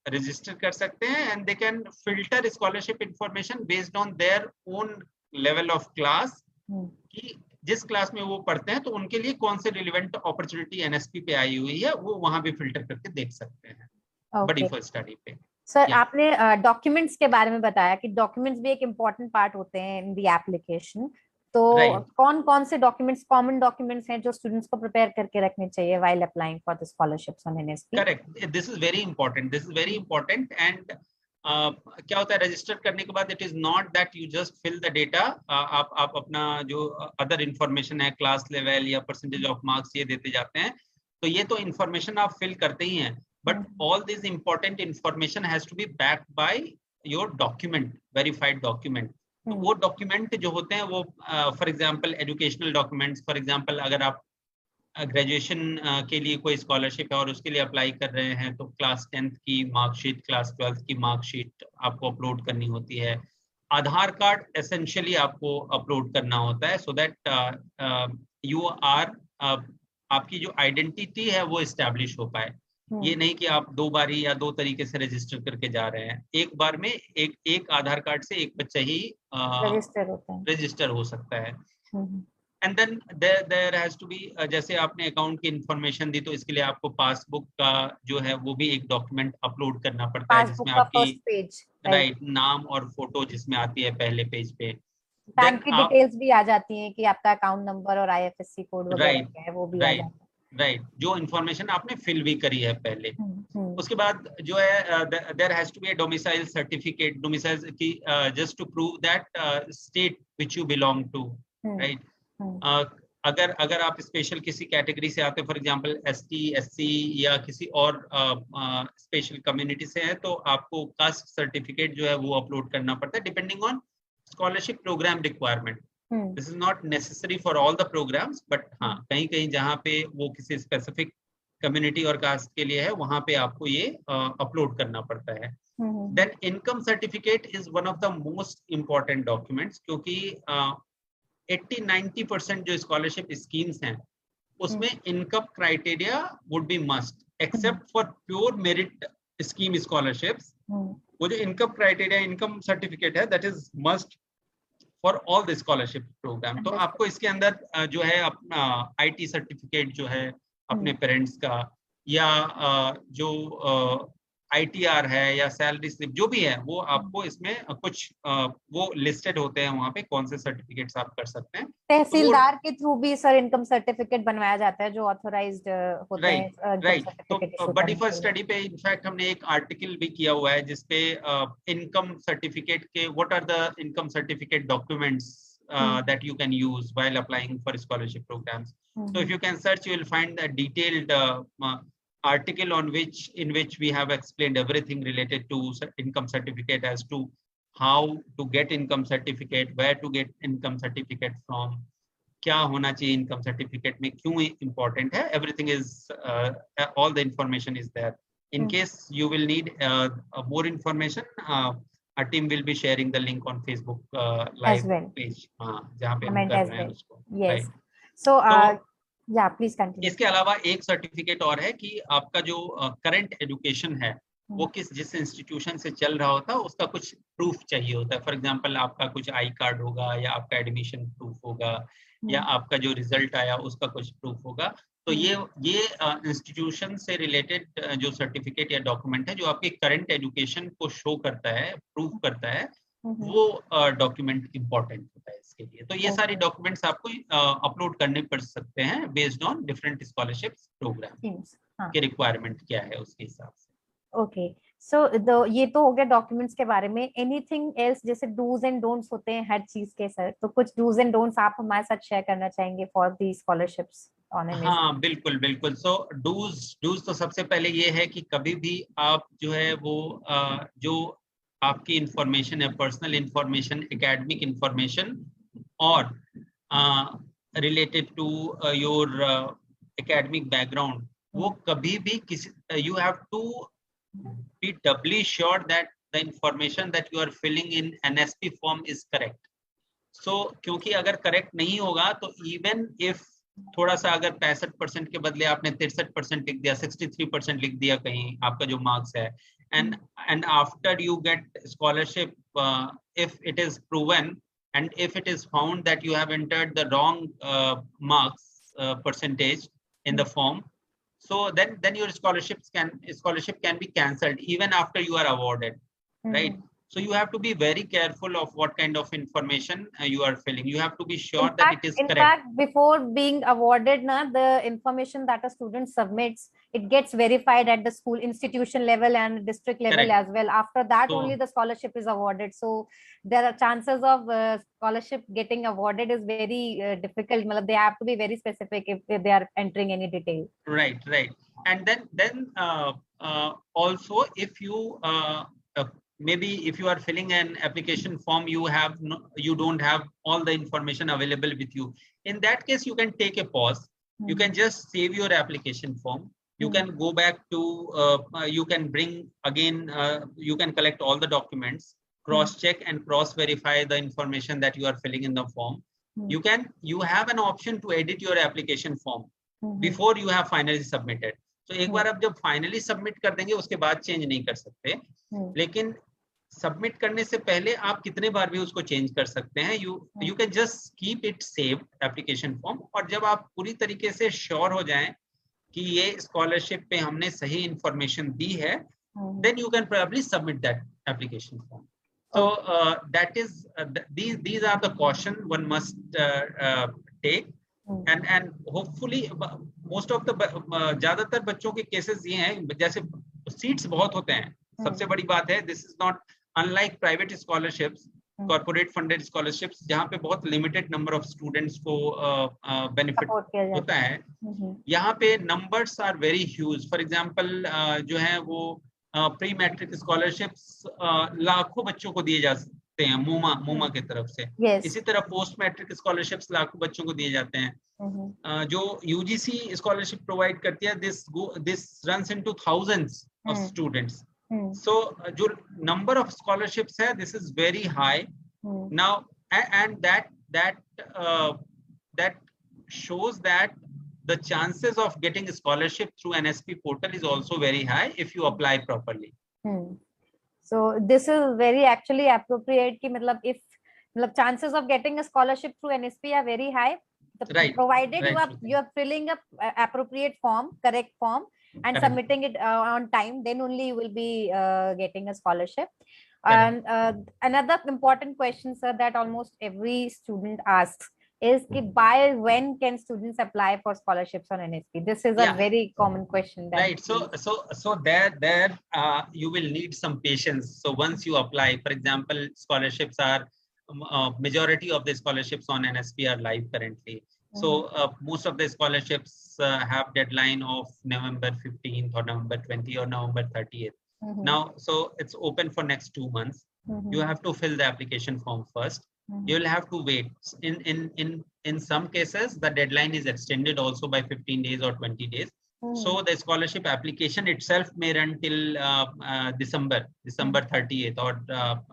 B: रजिस्टर कर सकते हैं and they can filter scholarship information based on their own level of class, कि जिस क्लास में वो पढ़ते हैं तो उनके लिए कौन से रिलेवेंट अपॉर्चुनिटी NSP पे आई हुई है वो वहां भी फिल्टर करके देख सकते हैं बड़ी फॉर स्टडी पे।
A: सर आपने डॉक्यूमेंट्स के बारे में बताया कि डॉक्यूमेंट्स भी एक इम्पोर्टेंट पार्ट होते हैं इन दी एप्लीकेशन, तो कौन कौन से डॉक्यूमेंट्स, कॉमन डॉक्यूमेंट्स हैं जो स्टूडेंट्स को प्रिपेयर करके रखने चाहिए while applying for the scholarships on NSP?
B: Correct, this is very important and क्या होता है रजिस्टर करने के बाद, it is not that you just fill the data, आप अपना जो अदर इंफॉर्मेशन है, क्लास लेवल या परसेंटेज ऑफ मार्क्स, ये देते जाते हैं, तो ये तो इंफॉर्मेशन आप फिल करते ही हैं, but all this important information has to be backed by your document, verified document. तो वो डॉक्यूमेंट जो होते हैं वो for example educational documents, for example अगर आप ग्रेजुएशन के लिए कोई स्कॉलरशिप है और उसके लिए अप्लाई कर रहे हैं तो क्लास 10th की मार्कशीट, क्लास 12th की मार्कशीट आपको अपलोड करनी होती है। आधार कार्ड एसेंशियली आपको अपलोड करना होता है, सो दैट यू आर, आपकी जो आइडेंटिटी है वो इस्टेब्लिश हो पाए। ये नहीं कि आप 2 बारी या 2 तरीके से रजिस्टर करके जा रहे हैं, एक बार में एक आधार कार्ड से एक बच्चा ही रजिस्टर हो सकता है। And then there has to be, जैसे आपने अकाउंट की इंफॉर्मेशन दी तो इसके लिए आपको पासबुक का जो है वो भी एक डॉक्यूमेंट अपलोड करना पड़ता है,
A: पासबुक
B: जिसमें
A: का
B: आपकी
A: फर्स्ट पेज,
B: राइट नाम और फोटो जिसमें आती है पहले पेज पे।
A: बैंक
B: देन
A: की
B: आप
A: डिटेल्स भी आ जाती हैं कि आपका अकाउंट नंबर और आईएफएससी कोड वगैरह
B: राइट
A: क्या है, वो भी आ
B: राइट
A: जाता
B: राइट जो इंफॉर्मेशन आपने फिल भी करी है पहले।
A: है।
B: उसके बाद जो है there has to be a domicile certificate, domicile की just to prove that state which you belong to, right. अगर अगर आप स्पेशल किसी कैटेगरी से आते हैं, फॉर एग्जांपल एसटी एससी या किसी और स्पेशल कम्युनिटी से है, तो आपको कास्ट सर्टिफिकेट जो है वो अपलोड करना पड़ता है depending on scholarship program requirement. This is not necessary for all the programs, but हाँ कहीं कहीं जहाँ पे वो किसी स्पेसिफिक कम्युनिटी और कास्ट के लिए है वहां पे आपको ये अपलोड करना पड़ता है। Then income certificate is one of the most important documents, क्योंकि 80-90% जो स्कॉलरशिप स्कीम्स हैं उसमें income criteria would be must, except for pure merit scheme scholarships. वो जो इनकम क्राइटेरिया, इनकम सर्टिफिकेट है, that is must for all the scholarship program. तो आपको इसके अंदर जो है अपना आईटी सर्टिफिकेट जो है अपने पेरेंट्स का, या जो आईटीआर है या सैलरी स्लिप जो भी है, वो आपको इसमें कुछ वो लिस्टेड होते हैं वहां पे कौन से सर्टिफिकेट्स आप कर सकते हैं।
A: तहसीलदार के थ्रू भी सर इनकम सर्टिफिकेट बनवाया जाता है, जो ऑथराइज्ड होते हैं
B: राइट
A: इनकम
B: राइट।
A: सर्टिफिकेट
B: तो
A: इशू
B: बडी
A: करने
B: फॉर
A: के लिए।
B: स्टडी पे इनफैक्ट हमने एक आर्टिकल भी किया हुआ है जिसपे इनकम सर्टिफिकेट के what are the income certificate documents that you can use while applying for scholarship programs. So if you can search, you will find a detailed article in which we have explained everything related to income certificate, as to how to get income certificate, where to get income certificate from, क्या होना चाहिए income certificate में, क्यों important है, everything is all the information is there. In case you will need more information, our team will be sharing the link on Facebook live page, जहाँ पे हम कर रहे हैं उसको,
A: yes. So yeah, please continue.
B: इसके अलावा एक सर्टिफिकेट और है कि आपका जो करंट एजुकेशन है वो जिस इंस्टीट्यूशन से चल रहा होता है उसका कुछ प्रूफ चाहिए होता है। फॉर एग्जांपल आपका कुछ आई कार्ड होगा, या आपका एडमिशन प्रूफ होगा, या आपका जो रिजल्ट आया उसका कुछ प्रूफ होगा। तो ये इंस्टीट्यूशन से रिलेटेड जो सर्टिफिकेट या डॉक्यूमेंट है जो आपके करंट एजुकेशन को शो करता है, प्रूफ करता है, वो डॉक्यूमेंट इम्पोर्टेंट होता है इसके लिए। तो ये सारी डॉक्यूमेंट्स आपको अपलोड करने पड़ सकते हैं based on different scholarship program के रिक्वायरमेंट क्या है उसके हिसाब से।
A: ओके, सो ये तो हो गया डॉक्यूमेंट्स के बारे में। एनीथिंग एल्स, जैसे डूज एंड डोंट्स होते हैं हर चीज के सर, तो कुछ डूज एंड डोंट्स आप हमारे साथ शेयर करना चाहेंगे for the scholarships on NSP?
B: हाँ बिल्कुल बिल्कुल। सो डूज तो सबसे पहले ये है कि कभी भी आप जो है वो जो आपकी इंफॉर्मेशन है, पर्सनल इंफॉर्मेशन, एकेडमिक इंफॉर्मेशन और related to your academic background, वो कभी भी किसी you have to be doubly sure that the information that you are filling in NSP form is correct. So क्योंकि अगर करेक्ट नहीं होगा तो इवन इफ थोड़ा सा अगर 65% के बदले आपने 63% लिख दिया, 63% लिख दिया कहीं आपका जो मार्क्स है, and after you get scholarship, if it is proven and if it is found that you have entered the wrong marks percentage in the form, so then your scholarship can be cancelled even after you are awarded, right? So you have to be very careful of what kind of information you are filling. You have to be sure that it is correct.
A: In fact, before being awarded, the information that a student submits, it gets verified at the school institution level and district level as well. After that, only the scholarship is awarded. So there are chances of scholarship getting awarded is very difficult. They have to be very specific if they are entering any detail.
B: Right. And then also if you maybe if you are filling an application form, you don't have all the information available with you. In that case, you can take a pause. You can just save your application form. You can go back to you can bring again, you can collect all the documents, cross check and cross verify the information that you are filling in the form. You have an option to edit your application form before you have finally submitted. So एक बार आप जब finally submit कर देंगे उसके बाद change नहीं कर सकते, लेकिन सबमिट करने से पहले आप कितने बार भी उसको चेंज कर सकते हैं. You can just keep it saved application form, और जब आप पूरी तरीके से श्योर हो जाएं कि ये स्कॉलरशिप पे हमने सही इंफॉर्मेशन दी है, then you can probably submit that application form. So that is these are the caution one must take, and hopefully most of the ज्यादातर बच्चों के केसेस ये हैं, जैसे सीट्स बहुत होते हैं, सबसे बड़ी बात है. This is not unlike private scholarships, corporate funded scholarships, जहाँ पे बहुत लिमिटेड नंबर ऑफ स्टूडेंट्स को बेनिफिट होता है. यहाँ पे numbers are very huge. For example जो है वो प्री मैट्रिक स्कॉलरशिप्स लाखों बच्चों को दिए जा सकते हैं मोमा की तरफ से. इसी तरह पोस्ट मैट्रिक स्कॉलरशिप्स लाखों बच्चों को दिए जाते हैं. जो यूजीसी स्कॉलरशिप प्रोवाइड करती है, this runs into thousands of students. So जो number of scholarships है, this is very high now, and that shows that the chances of getting a scholarship through NSP portal is also very high if you apply properly.
A: So this is very actually appropriate कि मतलब if मतलब chances of getting a scholarship through NSP are very high,
B: right,
A: provided
B: right,
A: you are filling up appropriate form, correct form, and correct, submitting it on time, then only you will be getting a scholarship. Correct. And another important question, sir, that almost every student asks is by when can students apply for scholarships on NSP? This is a very common question.
B: Right. So there you will need some patience. So once you apply, for example, scholarships are majority of the scholarships on NSP are live currently. So most of the scholarships have deadline of November 15th or November 20th or November 30th. Now, so it's open for next 2 months. You have to fill the application form first. You will have to wait. In some cases, the deadline is extended also by 15 days or 20 days. So the scholarship application itself may run till December 30th or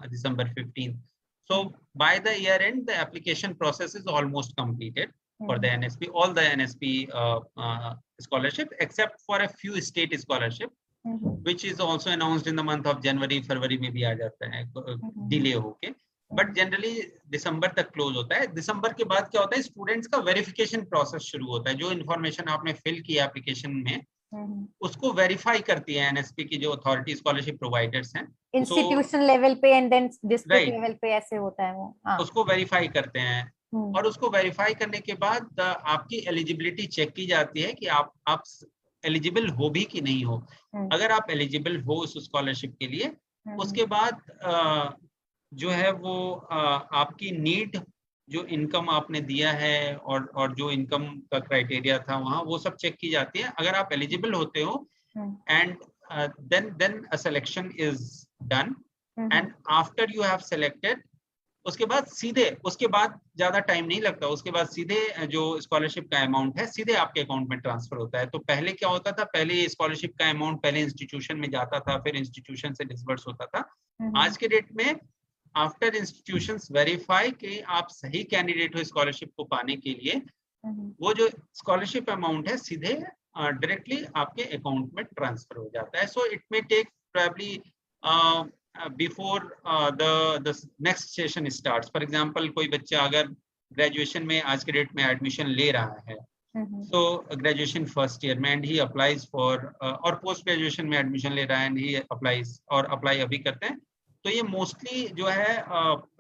B: December 15th. So by the year end, the application process is almost completed for the NSP, all the NSP scholarship, except for a few state scholarship, which is also announced in the month of January, February में भी आ जाता है delay होके, but generally दिसंबर तक close होता है. दिसंबर के बाद क्या होता है, स्टूडेंट्स का वेरिफिकेशन प्रोसेस शुरू होता है. जो इन्फॉर्मेशन आपने फिल की एप्लीकेशन में, उसको वेरीफाई करती है एनएसपी की जो अथॉरिटी स्कॉलरशिप प्रोवाइडर्स हैं,
A: इंस्टीट्यूशन लेवल पे एंड देन डिस्ट्रिक्ट लेवल पे ऐसे होता है वो.
B: उसको वेरीफाई करते हैं, और उसको वेरीफाई करने के बाद आपकी एलिजिबिलिटी चेक की जाती है कि आप एलिजिबल हो भी कि नहीं हो. अगर आप एलिजिबल हो उस स्कॉलरशिप के लिए, उसके बाद जो है वो आपकी नीड, जो इनकम आपने दिया है और जो इनकम का क्राइटेरिया था वहाँ, वो सब चेक की जाती है. अगर आप एलिजिबल होते हो and then a selection is done, and after you have selected, उसके बाद ज्यादा टाइम नहीं लगता. उसके बाद सीधे जो स्कॉलरशिप का अमाउंट है सीधे आपके अकाउंट में ट्रांसफर होता है. तो पहले क्या होता था, पहले स्कॉलरशिप का अमाउंट पहले इंस्टीट्यूशन में जाता था, फिर इंस्टीट्यूशन से डिसबर्स होता था. आज के डेट में आफ्टर इंस्टीट्यूशंस वेरीफाई कि आप सही कैंडिडेट हो स्कॉलरशिप को पाने के लिए, वो जो स्कॉलरशिप अमाउंट है सीधे डायरेक्टली आपके अकाउंट में ट्रांसफर हो जाता है. So it may take probably before the next session starts. For example, कोई बच्चा अगर ग्रेजुएशन में आज के डेट में एडमिशन ले रहा है, so ग्रेजुएशन फर्स्ट ईयर में, एंड ही अप्लाइज फॉर, और पोस्ट ग्रेजुएशन में एडमिशन ले रहा है एंड ही अप्लाइज, और अप्लाई अभी करते हैं, तो ये मोस्टली जो है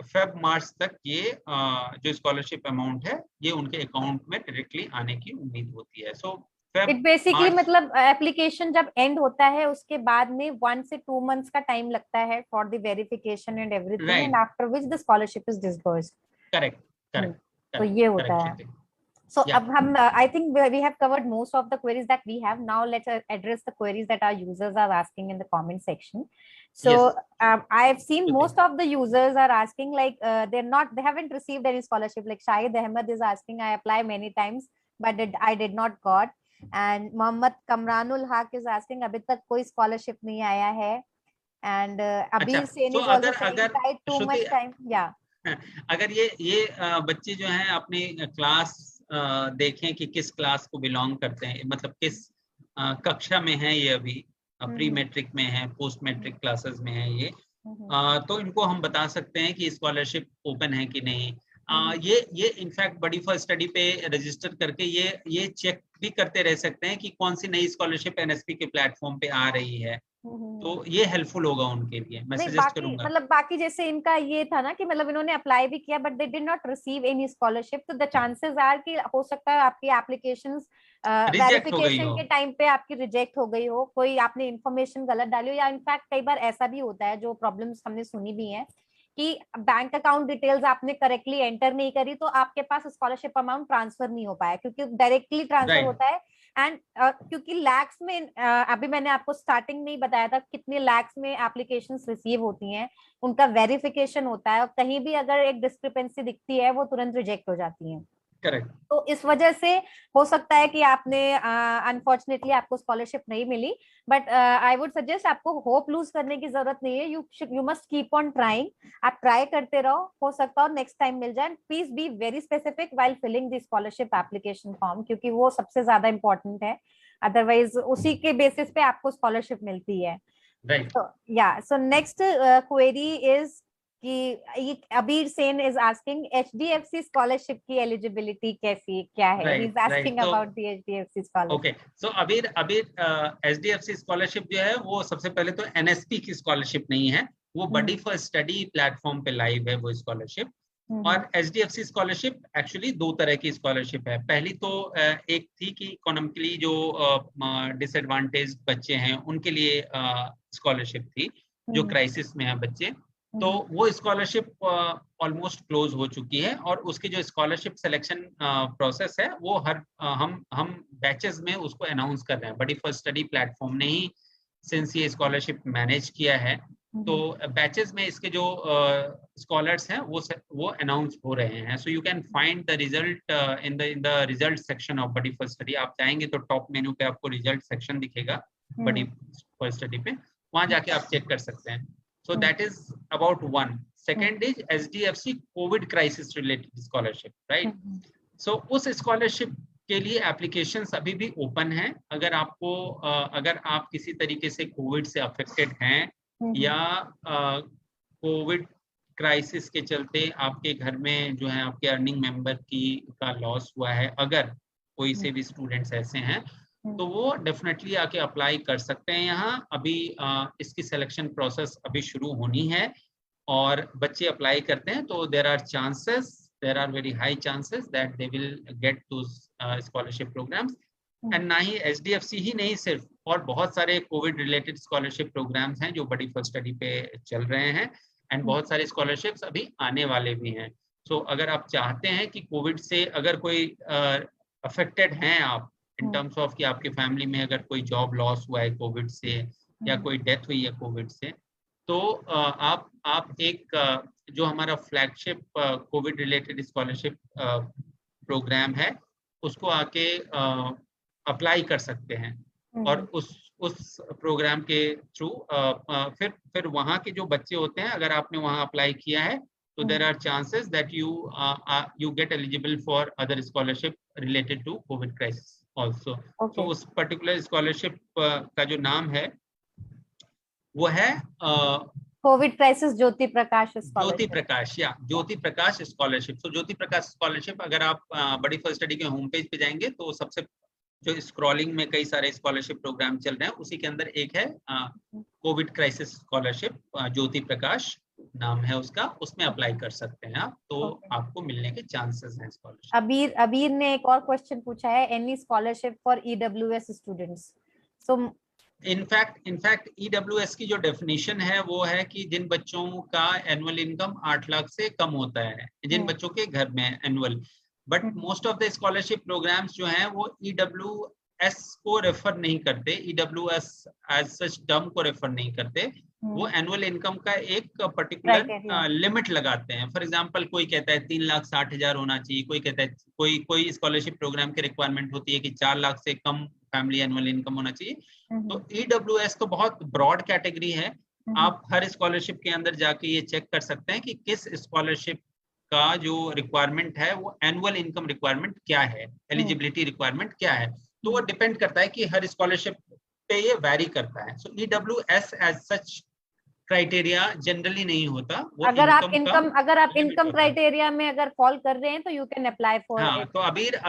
B: फेब मार्च तक ये जो स्कॉलरशिप अमाउंट है ये उनके अकाउंट में डायरेक्टली आने की उम्मीद होती है. सो
A: इट बेसिकली मतलब एप्लीकेशन जब एंड होता है उसके बाद में 1 से 2 मंथ्स का टाइम लगता है for the verification and everything, and after which the scholarship is disbursed.
B: Correct.
A: तो ये होता है. So अब हम I think we have covered most of the queries that we have. Now let's address the queries that our users are asking in the comment section. So I have seen most of the users are asking like they haven't received any scholarship. Like Shahid Ahmed is asking, I apply many times but I did not got. And Mohammad Kamranul Haq is asking, अभी तक कोई scholarship नहीं आया है. And Abir Sen is also saying too much time. Yeah.
B: अगर ये बच्चे जो हैं अपनी क्लास देखें कि किस क्लास को बिलोंग करते हैं, मतलब किस कक्षा में है ये, अभी प्री मैट्रिक में है, पोस्ट मैट्रिक क्लासेस में है ये, तो इनको हम बता सकते हैं कि स्कॉलरशिप ओपन है कि नहीं। ये इनफैक्ट बडी फॉर स्टडी पे रजिस्टर करके ये चेक भी करते रह सकते हैं कि कौन सी नई स्कॉलरशिप एनएसपी के प्लेटफॉर्म पे आ रही है, तो ये हेल्पफुल होगा उनके लिए, मैं सजेस्ट करूंगा।
A: मतलब बाकी जैसे इनका ये था ना कि मतलब इन्होंने अप्लाई भी किया but they did not receive any scholarship, तो द चांसेस आर कि हो सकता है आपकी एप्लीकेशंस
B: रिजेक्ट हो गई
A: वेरिफिकेशन
B: हो।
A: के टाइम पे आपकी रिजेक्ट हो गई हो, कोई आपने इन्फॉर्मेशन गलत डाली हो, या इनफैक्ट कई बार ऐसा भी होता है, जो प्रॉब्लम्स हमने सुनी भी है कि बैंक अकाउंट डिटेल्स आपने करेक्टली एंटर नहीं करी तो आपके पास स्कॉलरशिप अमाउंट ट्रांसफर नहीं हो पाया, क्योंकि डायरेक्टली ट्रांसफर होता है। एंड क्योंकि लैक्स में अभी मैंने आपको स्टार्टिंग में ही बताया था कितने लैक्स में एप्लीकेशंस रिसीव होती हैं, उनका वेरिफिकेशन होता है, और कहीं भी अगर एक डिस्क्रिपेंसी दिखती है वो तुरंत रिजेक्ट हो जाती है।
B: करेक्ट।
A: तो इस वजह से हो सकता है कि आपने अनफॉर्चुनेटली आपको स्कॉलरशिप नहीं मिली, बट आई वुड सजेस्ट आपको होप लूज करने की जरूरत नहीं है, you must keep on trying. आप ट्राई करते रहो, हो सकता है नेक्स्ट टाइम मिल जाए। Please be very specific while filling the scholarship application form, क्योंकि वो सबसे ज्यादा इंपॉर्टेंट है, अदरवाइज उसी के बेसिस पे आपको स्कॉलरशिप मिलती है।
B: Right.
A: So next query is कि Abir Sen is asking HDFC scholarship की एलिजिबिलिटी कैसी क्या है, he is asking about the HDFC scholarship.
B: Okay, so Abir HDFC scholarship जो है वो सबसे पहले तो एनएसपी की स्कॉलरशिप नहीं है, वो बडी फॉर स्टडी प्लेटफॉर्म पे लाइव है वो स्कॉलरशिप। और एचडीएफसी स्कॉलरशिप एक्चुअली दो तरह की स्कॉलरशिप है। पहली तो एक थी कि इकोनॉमिकली जो डिसएडवांटेज बच्चे हैं उनके लिए स्कॉलरशिप थी, जो क्राइसिस में है बच्चे, तो वो स्कॉलरशिप ऑलमोस्ट क्लोज हो चुकी है। और उसकी जो स्कॉलरशिप सिलेक्शन प्रोसेस है वो हम बैचेस में उसको अनाउंस कर रहे हैं। बडी फॉर स्टडी प्लेटफॉर्म ने ही सिंस ये स्कॉलरशिप मैनेज किया है, तो बैचेस में इसके जो स्कॉलर्स हैं वो अनाउंस हो रहे हैं। So you can find the result in the result section of Buddy for Study. आप चाहेंगे तो टॉप मेनू पे आपको रिजल्ट सेक्शन दिखेगा बडी फॉर स्टडी पे, वहां जाके आप चेक कर सकते हैं। So that is about one. Second is SDFC COVID crisis related scholarship, right? So उस scholarship के लिए applications अभी भी open हैं। अगर आपको अगर आप किसी तरीके से कोविड से अफेक्टेड हैं या कोविड क्राइसिस के चलते आपके घर में जो है आपके अर्निंग मेंबर का लॉस हुआ है, अगर कोई से भी स्टूडेंट्स ऐसे हैं, तो वो डेफिनेटली आके अप्लाई कर सकते हैं यहाँ। अभी इसकी सिलेक्शन प्रोसेस अभी शुरू होनी है और बच्चे अप्लाई करते हैं तो there are very high chances that they will get those scholarship programs. And ना ही एचडीएफसी ही नहीं, सिर्फ और बहुत सारे कोविड रिलेटेड स्कॉलरशिप प्रोग्राम्स हैं जो बडी फॉर स्टडी पे चल रहे हैं, एंड बहुत सारे स्कॉलरशिप्स अभी आने वाले भी हैं। सो अगर आप चाहते हैं कि कोविड से अगर कोई अफेक्टेड हैं आप इन टर्म्स ऑफ कि आपके फैमिली में अगर कोई जॉब लॉस हुआ है कोविड से या कोई डेथ हुई है कोविड से, तो आप एक जो हमारा flagship COVID related scholarship program है उसको आके अप्लाई कर सकते हैं। और उस प्रोग्राम के थ्रू फिर वहाँ के जो बच्चे होते हैं, अगर आपने वहाँ अप्लाई किया है तो there are chances that you get eligible for other scholarship related to COVID crisis also. So उस particular scholarship का जो नाम है वो है
A: Covid crisis Jyoti Prakash
B: scholarship. सो ज्योति प्रकाश स्कॉलरशिप अगर आप बडी फॉर स्टडी के होम पेज पे जाएंगे तो सबसे जो स्क्रॉलिंग में कई सारे स्कॉलरशिप प्रोग्राम चल रहे हैं, उसी के अंदर एक है Covid crisis scholarship, Jyoti Prakash नाम है उसका, उसमें अप्लाई कर सकते हैं आप, तो आपको मिलने के चांसेस हैं स्कॉलरशिप।
A: अबीर ने एक और क्वेश्चन पूछा है, any scholarship for EWS students? So
B: in fact EWS की जो डेफिनेशन है वो है कि जिन बच्चों का एनुअल इनकम 8 लाख से कम होता है, जिन बच्चों के घर में annual, but most of the scholarship programs जो हैं वो ईडब्ल्यूएस को रेफर नहीं करते, ईडब्ल्यूएस एज सच टर्म को रेफर नहीं करते, वो एनुअल इनकम का एक पर्टिकुलर लिमिट लगाते हैं। फॉर एग्जांपल कोई कहता है 3,60,000 होना चाहिए, कोई कहता है कोई स्कॉलरशिप प्रोग्राम की रिक्वायरमेंट होती है कि 4 लाख से कम फैमिली एनुअल इनकम होना चाहिए। तो ईडब्ल्यूएस तो बहुत ब्रॉड कैटेगरी है, आप हर स्कॉलरशिप के अंदर जाके ये चेक कर सकते हैं कि किस स्कॉलरशिप का जो रिक्वायरमेंट है वो एनुअल इनकम रिक्वायरमेंट क्या है, एलिजिबिलिटी रिक्वायरमेंट क्या है। तो वो डिपेंड करता है कि हर स्कॉलरशिप पे ये वैरी करता है। So EWS as such criteria generally नहीं होता, वो
A: अगर आप
B: इनकम
A: इनकम क्राइटेरिया में अगर फॉल कर रहे हैं तो यू कैन अप्लाई फॉर
B: हाँ,
A: इट।
B: तो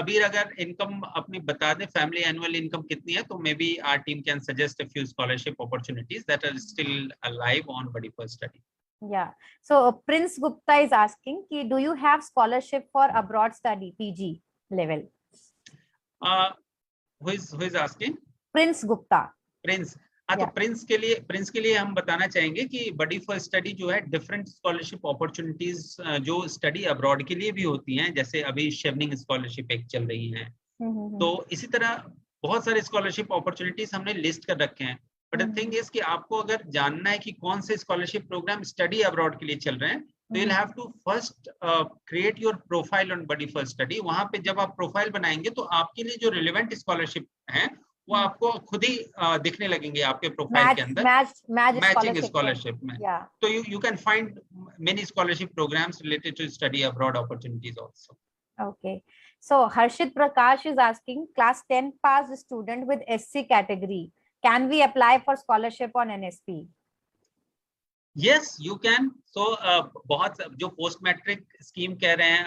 B: अबीर अगर इनकम अपनी बता दे, फैमिली एनुअल इनकम कितनी है, तो may be our team can suggest a few scholarship opportunities that are still alive on Buddy first Study.
A: Yeah. So Prince Gupta is asking कि do you have scholarship for abroad study PG level?
B: Who is asking?
A: Prince Gupta.
B: Prince. हाँ, तो
A: Yeah.
B: Prince के लिए हम बताना चाहेंगे कि बडी first study जो है डिफरेंट स्कॉलरशिप अपॉर्चुनिटीज जो स्टडी अब्रॉड के लिए भी होती हैं, जैसे अभी शेवनिंग स्कॉलरशिप एक चल रही है, तो इसी तरह बहुत सारे स्कॉलरशिप अपॉर्चुनिटीज हमने लिस्ट कर रखे हैं। बट द थिंग इज कि आपको अगर जानना है कि कौन से स्कॉलरशिप प्रोग्राम स्टडी अब्रॉड के लिए चल रहे हैं, तो you will have to first create your profile on Buddy first Study. वहां पे जब आप प्रोफाइल बनाएंगे तो आपके लिए जो रिलेवेंट स्कॉलरशिप है वो आपको खुद ही दिखने लगेंगे आपके प्रोफाइल के अंदर, मैचिंग स्कॉलरशिप में। तो you can find many scholarship programs related to study abroad opportunities also.
A: Okay. So Harshit Prakash is asking, class 10 passed student with SC category, can we apply for scholarship on NSP?
B: Yes, you can. So बहुत जो post matric scheme कह रहे हैं,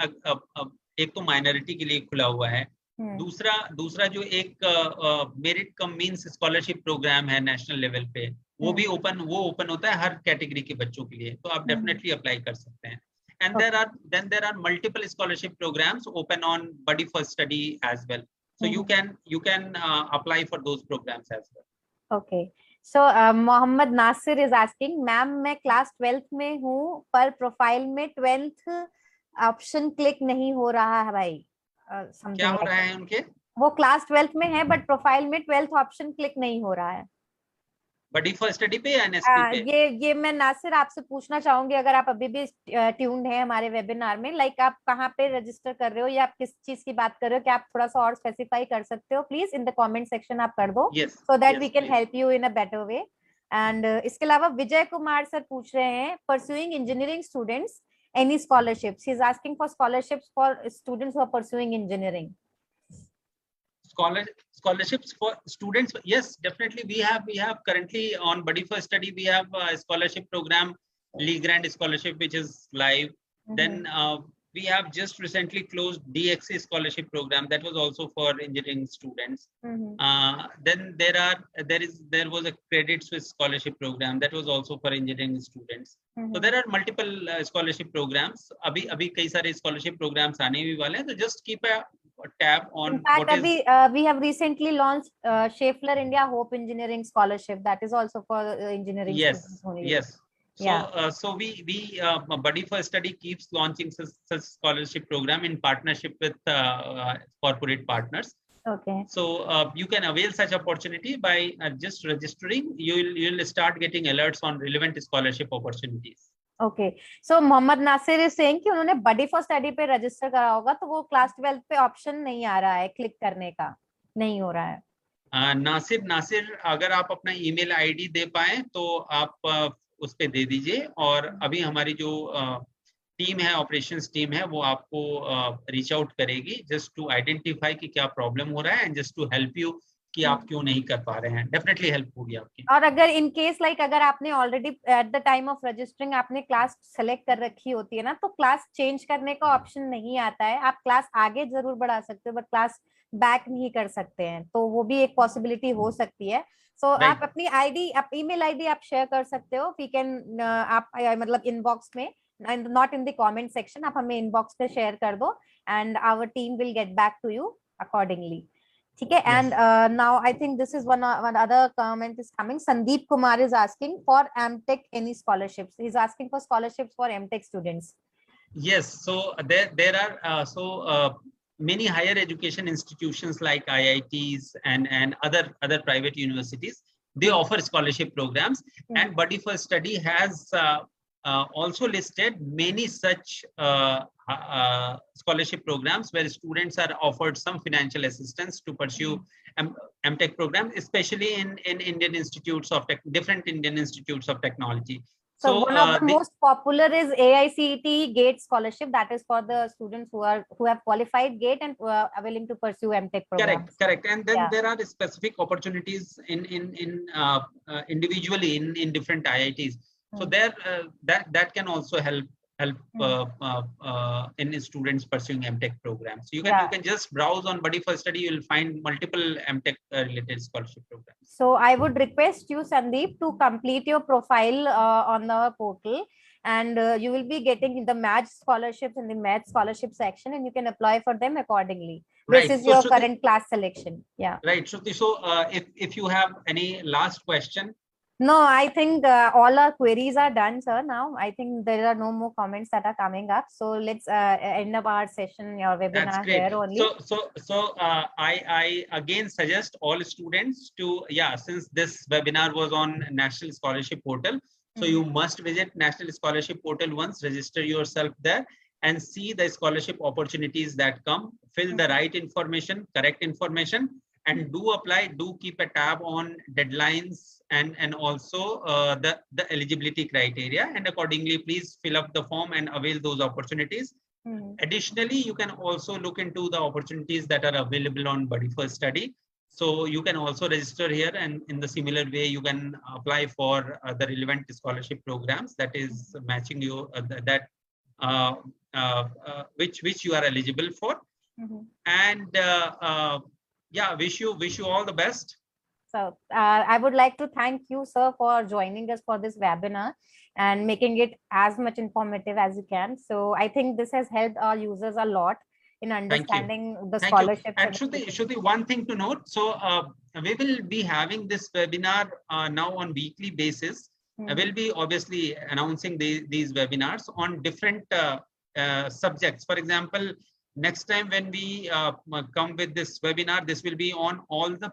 B: एक तो minority के लिए खुला हुआ है, दूसरा जो एक merit cum means scholarship program है नेशनल लेवल पे, वो भी ओपन होता है हर कैटेगरी के बच्चों के लिए, तो आप डेफिनेटली अप्लाई कर सकते हैं। And there are multiple scholarship programs open on Buddy First Study as well. So you can apply for those programs as well.
A: Okay. So Mohammad Nasir is asking, ma'am मैं class 12th में हूँ पर profile में 12th option click नहीं हो रहा है भाई।
B: क्या हो रहा है उनके?
A: वो क्लास 12th में है बट प्रोफाइल में 12th ऑप्शन क्लिक नहीं हो रहा है।
B: बडी फर्स्ट स्टडी पे या एनएसपी पे?
A: ये मैं नासिर आपसे पूछना चाहूंगी, अगर आप अभी भी ट्यून्ड हैं हमारे वेबिनार में, लाइक आप कहाँ पे रजिस्टर कर रहे हो या आप किस चीज की बात कर रहे हो, क्या आप थोड़ा सा और स्पेसिफाई कर सकते हो please? In the comment section आप कर दो, so that we can help you in a better way. And इसके अलावा विजय कुमार सर पूछ रहे हैं, pursuing engineering students any scholarships? He is asking for scholarships for students who are pursuing engineering.
B: Scholarships for students, yes, definitely we have currently on Buddy First Study we have a scholarship program, Lee Grant scholarship, which is live. Then we have just recently closed DXA scholarship program that was also for engineering students. Then there was a Credit Suisse scholarship program that was also for engineering students. So there are multiple scholarship programs. अभी कई सारे scholarship programs आने भी वाले हैं, तो just keep a tab on.
A: In fact, we have recently launched Schaeffler India Hope Engineering Scholarship, that is also for engineering students only.
B: Yes. So we Buddy First Study keeps launching such scholarship program in partnership with corporate partners.
A: Okay.
B: So you can avail such opportunity by just registering. You'll start getting alerts on relevant scholarship opportunities.
A: Okay. So Mohammad Nasir is saying कि उन्होंने बडी first study पे register करा होगा, तो वो class 12 पे option नहीं आ रहा है, क्लिक करने का नहीं हो रहा है।
B: नासिर अगर आप अपना ईमेल आईडी दे पाए तो आप उस पे दे दीजिए, और अभी हमारी जो टीम है, ऑपरेशंस टीम है, वो आपको रीच आउट करेगी जस्ट टू आइडेंटिफाई कि क्या प्रॉब्लम हो रहा है and just to help you कि आप क्यों नहीं कर पा रहे हैं। डेफिनेटली हेल्प होगी आपकी।
A: और अगर इन केस लाइक अगर आपने already at the time of registering आपने क्लास सेलेक्ट कर रखी होती है ना, तो क्लास चेंज करने का ऑप्शन नहीं आता है। आप क्लास आगे जरूर बढ़ा सकते हो बट क्लास बैक नहीं कर सकते हैं, तो वो भी एक पॉसिबिलिटी हो सकती है। सो आप अपनी आईडी, आप ईमेल आईडी आप शेयर कर सकते हो। वी कैन आप मतलब इनबॉक्स में, not in the comment section, आप हमें इनबॉक्स पे शेयर कर दो and our team will get back to you accordingly. ठीक है। And now I think this is one other comment is coming. Sandeep Kumar is asking for MTech any scholarships. He is asking for scholarships for MTech students.
B: Yes, so there are many higher education institutions like IITs and other private universities. They offer scholarship programs, and Buddy First Study has also listed many such scholarship programs where students are offered some financial assistance to pursue MTech programs, especially in Indian institutes of different Indian institutes of technology.
A: So one of the most popular is AICT GATE scholarship, that is for the students who have qualified GATE and are willing to pursue MTech programs.
B: Correct. And then there are specific opportunities in individually in different IITs. So there, that can also help in students pursuing MTech programs. So you can just browse on Buddy for Study. You will find multiple MTech related scholarship programs.
A: So I would request you, Sandeep, to complete your profile on the portal, and you will be getting the match scholarships in the match scholarship section, and you can apply for them accordingly.
B: Right.
A: This is
B: So
A: your
B: Shruti,
A: current class selection. Yeah.
B: Right. Shruti, so if you have any last question.
A: No, I think all our queries are done, sir. Now I think there are no more comments that are coming up. So let's end up our session, your webinar here only.
B: So I again suggest all students to, since this webinar was on National Scholarship Portal, so you must visit National Scholarship Portal once, register yourself there, and see the scholarship opportunities that come. Fill the right information, correct information, and do apply. Do keep a tab on deadlines and also the eligibility criteria, and accordingly please fill up the form and avail those opportunities. Additionally, you can also look into the opportunities that are available on Buddy for Study. So you can also register here, and in the similar way you can apply for the relevant scholarship programs that is matching you which you are eligible for. And wish you all the best.
A: So I would like to thank you, sir, for joining us for this webinar and making it as much informative as you can. So I think this has helped our users a lot in understanding the scholarships.
B: And Shruti, one thing to note. So we will be having this webinar now on weekly basis. I will be obviously announcing these webinars on different subjects. For example, next time when we come with this webinar, this will be on all the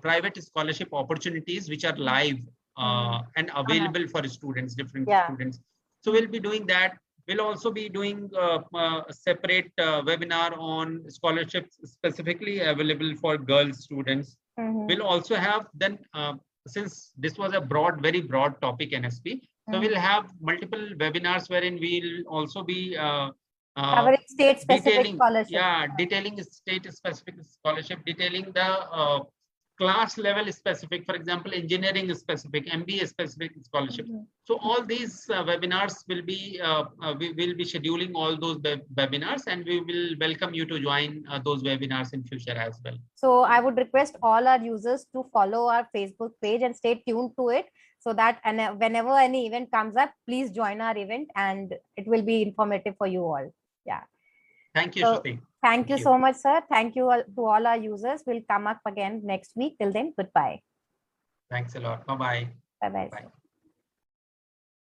B: private scholarship opportunities which are live and available for students, different students. So we'll be doing that. We'll also be doing a separate webinar on scholarships specifically available for girls students. We'll also have then, since this was a very broad topic, NSP, so we'll have multiple webinars wherein we'll also be
A: covering state-specific scholarship.
B: Yeah, detailing state-specific scholarship, detailing the class level specific, for example, engineering specific, MBA specific scholarship. So all these webinars will be, we will be scheduling all those webinars, and we will welcome you to join those webinars in future as well.
A: So I would request all our users to follow our Facebook page and stay tuned to it, so that whenever any event comes up, please join our event and it will be informative for you all. Yeah.
B: Thank you, Shruti.
A: Thank you so much, sir. Thank you to all our users. We'll come up again next week. Till then, goodbye.
B: Thanks a lot. Bye-bye.
A: Bye-bye.